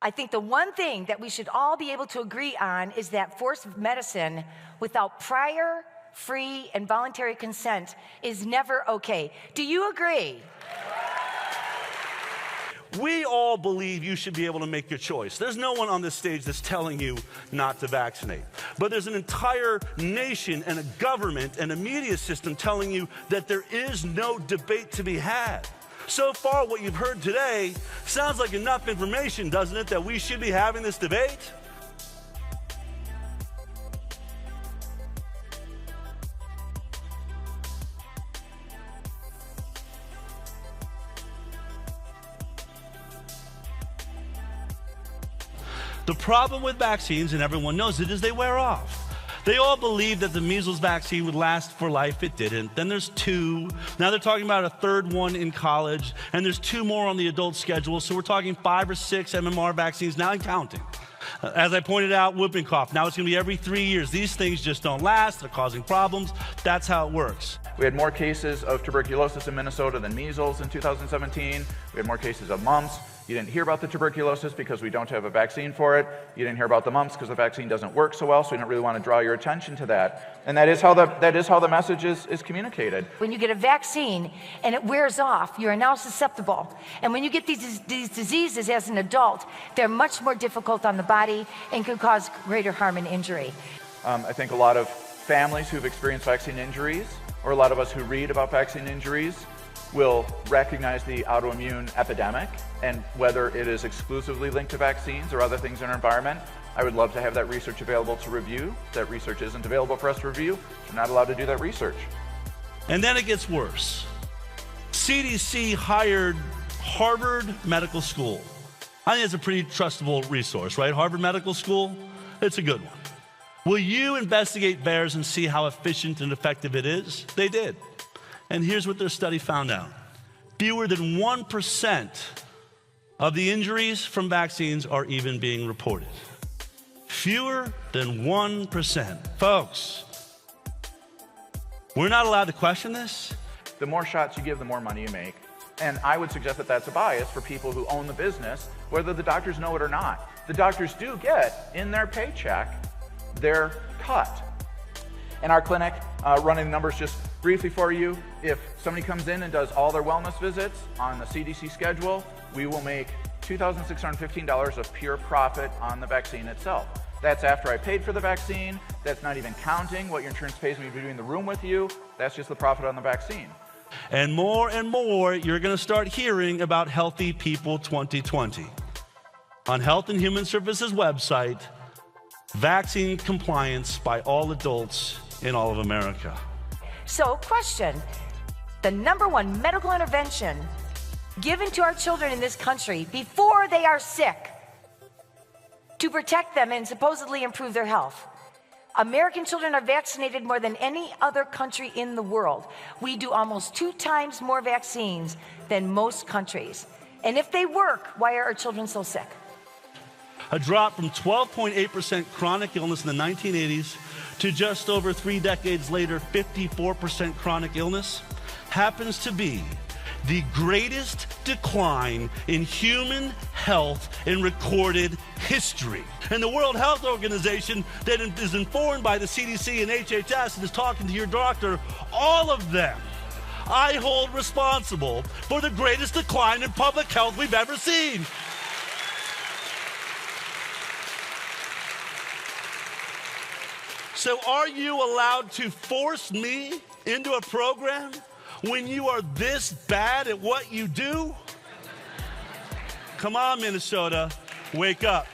I think the one thing that we should all be able to agree on is that forced medicine without prior, free, and voluntary consent is never okay. Do you agree? We all believe you should be able to make your choice. There's no one on this stage that's telling you not to vaccinate. But there's an entire nation and a government and a media system telling you that there is no debate to be had. So far, what you've heard today sounds like enough information, doesn't it, that we should be having this debate? The problem with vaccines, and everyone knows it, is they wear off. They all believed that the measles vaccine would last for life. It didn't. Then there's 2. Now they're talking about a 3rd one in college, and there's 2 more on the adult schedule. So we're talking 5 or 6 MMR vaccines now and counting. As I pointed out, whooping cough. Now it's going to be every 3 years. These things just don't last. They're causing problems. That's how it works. We had more cases of tuberculosis in Minnesota than measles in 2017. We had more cases of mumps. You didn't hear about the tuberculosis because we don't have a vaccine for it. You didn't hear about the mumps because the vaccine doesn't work so well, so we don't really want to draw your attention to that. And that is how the message is communicated. When you get a vaccine and it wears off, you are now susceptible. And when you get these diseases as an adult, they're much more difficult on the body and can cause greater harm and injury. I think a lot of families who've experienced vaccine injuries, or a lot of us who read about vaccine injuries, will recognize the autoimmune epidemic and whether it is exclusively linked to vaccines or other things in our environment. I would love to have that research available to review. That research isn't available for us to review. We're not allowed to do that research. And then it gets worse. CDC hired Harvard Medical School. I think it's a pretty trustable resource, right? Harvard Medical School, it's a good one. Will you investigate VAERS and see how efficient and effective it is? They did. And here's what their study found out. Fewer than 1% of the injuries from vaccines are even being reported. Fewer than 1%. Folks, we're not allowed to question this. The more shots you give, the more money you make. And I would suggest that that's a bias for people who own the business, whether the doctors know it or not. The doctors do get in their paycheck their cut. In our clinic, running the numbers just briefly for you, if somebody comes in and does all their wellness visits on the CDC schedule, we will make $2,615 of pure profit on the vaccine itself. That's after I paid for the vaccine. That's not even counting what your insurance pays me for doing the room with you. That's just the profit on the vaccine. And more, you're going to start hearing about Healthy People 2020. On Health and Human Services website, vaccine compliance by all adults in all of America. So, question, the #1 medical intervention given to our children in this country before they are sick to protect them and supposedly improve their health. American children are vaccinated more than any other country in the world. We do almost 2 times more vaccines than most countries. And if they work, why are our children so sick? A drop from 12.8% chronic illness in the 1980s to just over 3 decades later, 54% chronic illness, happens to be the greatest decline in human health in recorded history. And the World Health Organization, that is informed by the CDC and HHS and is talking to your doctor, all of them I hold responsible for the greatest decline in public health we've ever seen. So are you allowed to force me into a program when you are this bad at what you do? Come on, Minnesota, wake up.